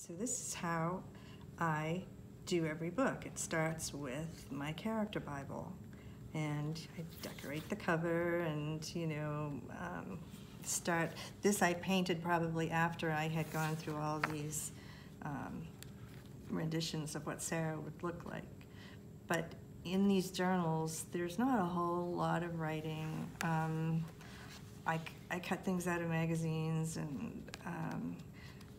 So this is how I do every book. It starts with my character Bible, and I decorate the cover and, start. This I painted probably after I had gone through all these renditions of what Sarah would look like. But in these journals, there's not a whole lot of writing. I cut things out of magazines, and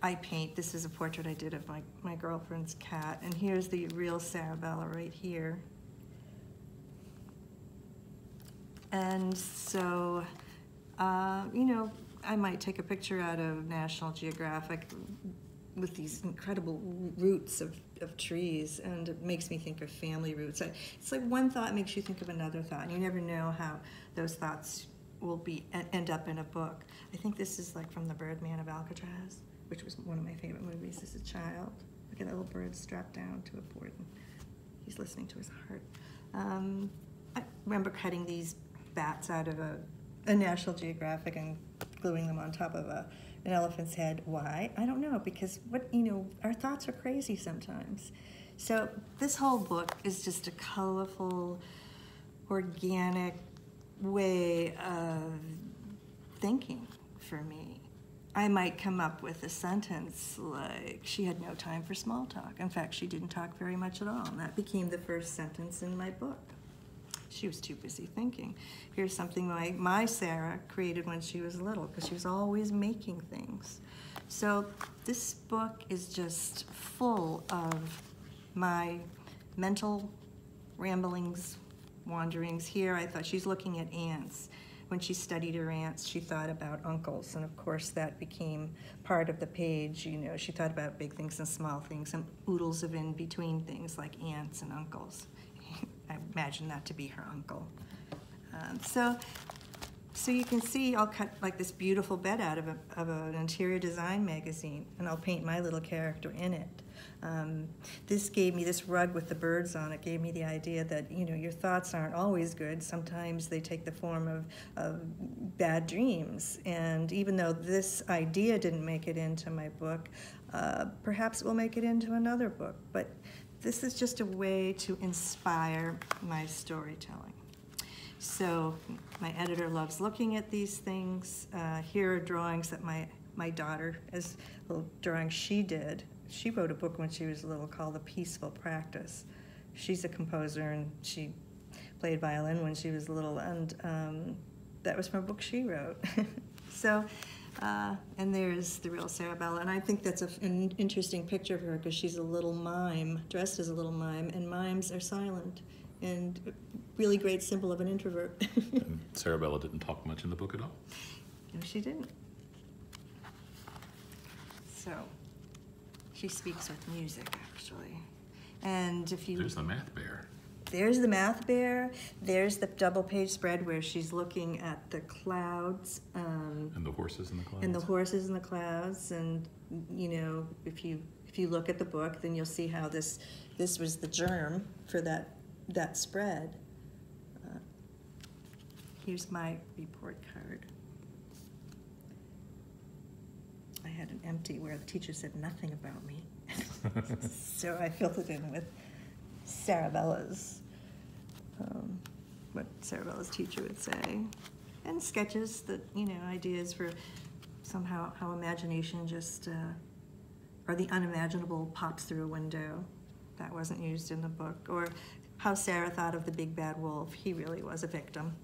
I paint. This is a portrait I did of my girlfriend's cat, and here's the real Sarabella right here. And so, I might take a picture out of National Geographic with these incredible roots of trees, and it makes me think of family roots. It's like one thought makes you think of another thought, and you never know how those thoughts will end up in a book. I think this is like from The Birdman of Alcatraz, which was one of my favorite movies as a child. Look at that little bird strapped down to a board, and he's listening to his heart. I remember cutting these bats out of a National Geographic and gluing them on top of an elephant's head. Why? I don't know, because our thoughts are crazy sometimes. So this whole book is just a colorful, organic way of thinking for me. I might come up with a sentence like, she had no time for small talk. In fact, she didn't talk very much at all, and that became the first sentence in my book. She was too busy thinking. Here's something my Sarah created when she was little, because she was always making things. So this book is just full of my mental ramblings, wanderings. Here I thought she's looking at ants. When she studied her ants, she thought about uncles, and of course that became part of the page. She thought about big things and small things and oodles of in-between things like aunts and uncles. I imagine that to be her uncle. So you can see I'll cut like this beautiful bed out of an interior design magazine, and I'll paint my little character in it. This rug with the birds on it gave me the idea that your thoughts aren't always good. Sometimes they take the form of bad dreams, and even though this idea didn't make it into my book, perhaps it will make it into another book. But this is just a way to inspire my storytelling. So my editor loves looking at these things. Here are drawings that my daughter, as little drawings she did. She wrote a book when she was little called The Peaceful Practice. She's a composer, and she played violin when she was little, and that was from a book she wrote. So, and there's the real Sarabella, and I think that's an interesting picture of her, because she's a little mime, dressed as a little mime, and mimes are silent, and a really great symbol of an introvert. And Sarabella didn't talk much in the book at all? No, she didn't. So, she speaks with music, actually. And if you... There's the math bear. There's the math bear. There's the double-page spread where she's looking at the clouds. And the horses in the clouds. And the horses in the clouds. And, if you look at the book, then you'll see how this was the germ for that spread. Here's my report card. I had an empty where the teacher said nothing about me. So I filled it in with Sarabella's, what Sarabella's teacher would say. And sketches that, ideas for somehow how imagination just, or the unimaginable pops through a window. That wasn't used in the book. Or how Sarah thought of the big bad wolf. He really was a victim.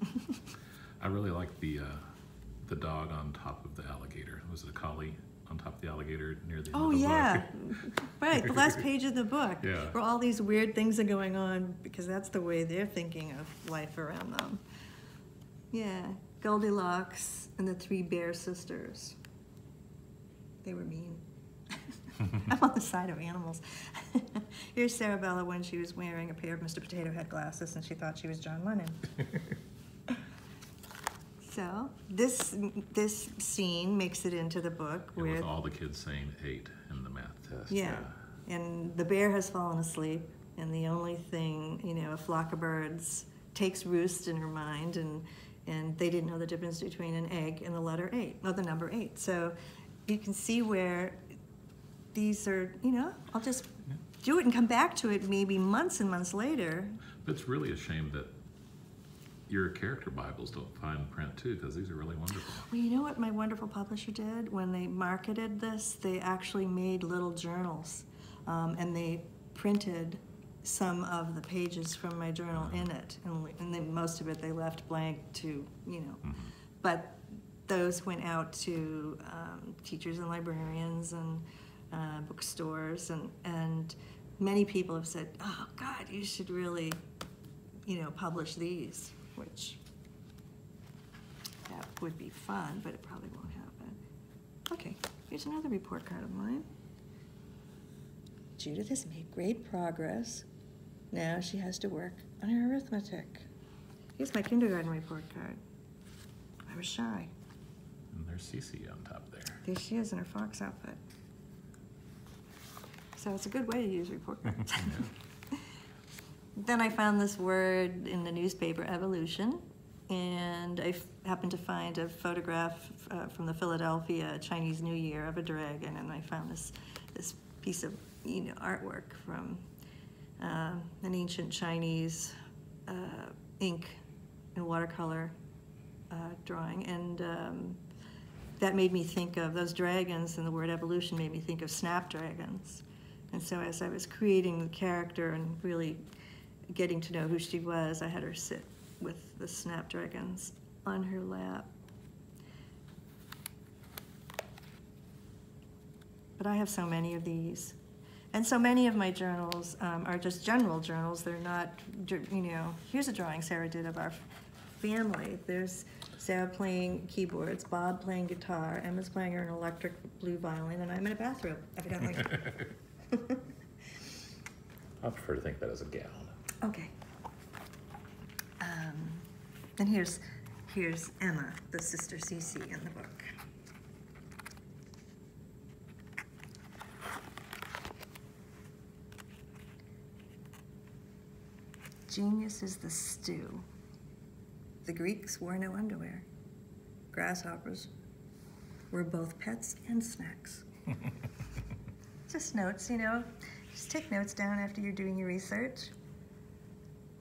I really like the dog on top of the alligator. Was it a collie on top of the alligator near the end of the book? Oh, yeah. Right, the last page of the book. Yeah. Where all these weird things are going on, because that's the way they're thinking of life around them. Yeah, Goldilocks and the three bear sisters. They were mean. I'm on the side of animals. Here's Sarabella when she was wearing a pair of Mr. Potato Head glasses, and she thought she was John Lennon. So this scene makes it into the book with all the kids saying 8 in the math test. Yeah, and the bear has fallen asleep, and the only thing, a flock of birds takes roost in her mind, and they didn't know the difference between an egg and the letter 8, or the number 8. So you can see where these are, I'll just do it and come back to it maybe months and months later. It's really a shame that your character Bibles don't find print too, because these are really wonderful. Well, you know what my wonderful publisher did? When they marketed this, they actually made little journals, and they printed some of the pages from my journal in it, and then most of it they left blank to, But those went out to teachers and librarians and bookstores, and many people have said, "Oh God, you should really, publish these," which that would be fun, but it probably won't happen. Okay, here's another report card of mine. Judith has made great progress. Now she has to work on her arithmetic. Here's my kindergarten report card. I was shy. And there's Cece on top there. There she is in her fox outfit. So it's a good way to use report cards. Then I found this word in the newspaper, evolution, and I happened to find a photograph from the Philadelphia Chinese New Year of a dragon, and I found this piece of artwork from an ancient Chinese ink and watercolor drawing, and that made me think of those dragons, and the word evolution made me think of snapdragons. And so as I was creating the character and really getting to know who she was, I had her sit with the snapdragons on her lap. But I have so many of these. And so many of my journals are just general journals. They're not, here's a drawing Sarah did of our family. There's Sarah playing keyboards, Bob playing guitar, Emma's playing her an electric blue violin, and I'm in a bathrobe, evidently. I prefer to think that as a gown. Okay. And here's Emma, the sister Cece in the book. Genius is the stew. The Greeks wore no underwear. Grasshoppers were both pets and snacks. Just notes, just take notes down after you're doing your research.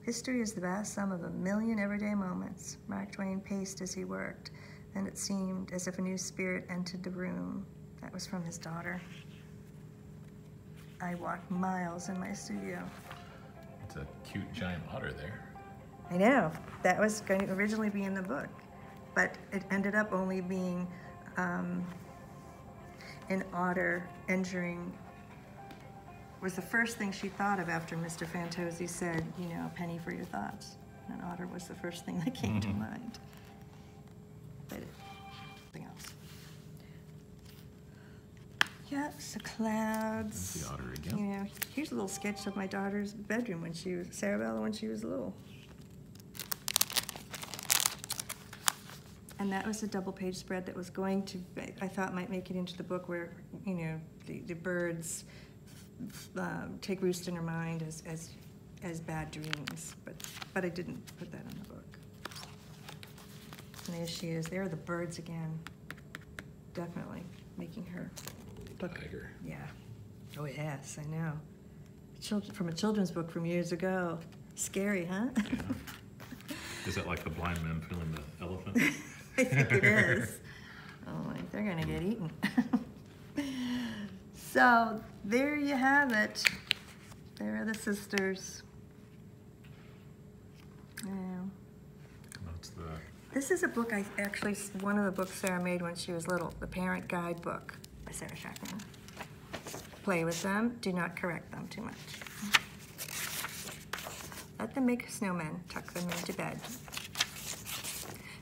History is the vast sum of a million everyday moments. Mark Twain paced as he worked, and it seemed as if a new spirit entered the room. That was from his daughter. I walked miles in my studio. It's a cute giant otter there. I know. That was going to originally be in the book, but it ended up only being an otter entering was the first thing she thought of after Mr. Fantozzi said, a penny for your thoughts. An otter was the first thing that came to mind. But something else. Yep, the clouds. There's the otter again. Here's a little sketch of my daughter's bedroom when she was, Sarabella, when she was little. And that was a double-page spread that was going to, I thought might make it into the book where, the birds take roost in her mind as bad dreams, but I didn't put that in the book. And there she is. There are the birds again. Definitely making her look. Tiger. Yeah. Oh yes, I know. From a children's book from years ago. Scary, huh? Yeah. Is that like the blind man feeling the elephant? I think it is. Oh, they're gonna get eaten. So there you have it. There are the sisters. Yeah. That's the. This is a book one of the books Sarah made when she was little, the Parent Guide book by Sarah Schachner. Play with them, do not correct them too much. Let them make snowmen, tuck them into bed.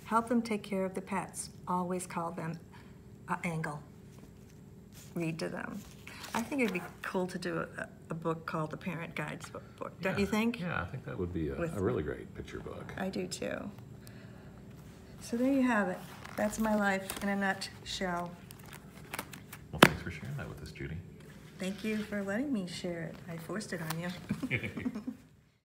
Help them take care of the pets, always call them Angle. Read to them. I think it'd be cool to do a book called the Parent Guides book, don't you think? Yeah, I think that would be a really great picture book. I do too. So there you have it. That's my life in a nutshell. Well, thanks for sharing that with us, Judy. Thank you for letting me share it. I forced it on you.